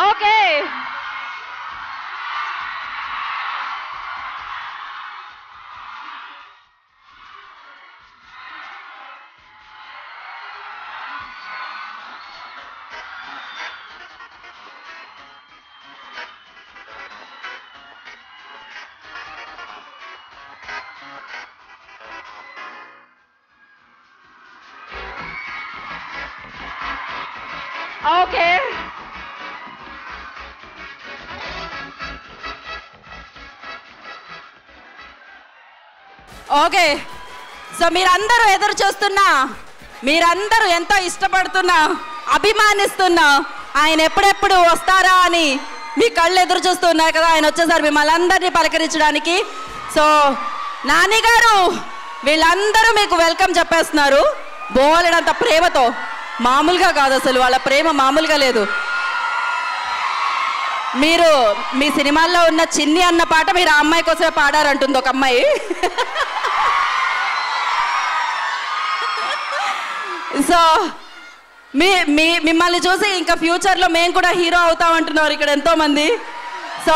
Okay okay okay so మీరందరూ ఎదురు చూస్తున్నా, మీరందరూ ఎంతో ఇష్టపడుతున్నా, అభిమానిస్తున్నా ఆయన ఎప్పుడెప్పుడు వస్తారా అని మీ కళ్ళు ఎదురు చూస్తున్నారు కదా. ఆయన వచ్చేసారు మిమ్మల్ని అందరినీ పలకరించడానికి. సో నాని గారు వీళ్ళందరూ మీకు వెల్కమ్ చెప్పేస్తున్నారు బోలెడంత ప్రేమతో. మామూలుగా కాదు, అసలు వాళ్ళ ప్రేమ మామూలుగా లేదు. మీరు మీ సినిమాల్లో ఉన్న చిన్ని అన్న పాట మీరు ఆ అమ్మాయి కోసమే పాడారంటుంది ఒక అమ్మాయి. సో మిమ్మల్ని చూసి ఇంకా ఫ్యూచర్లో మేము కూడా హీరో అవుతామంటున్నారు ఇక్కడ ఎంతోమంది. సో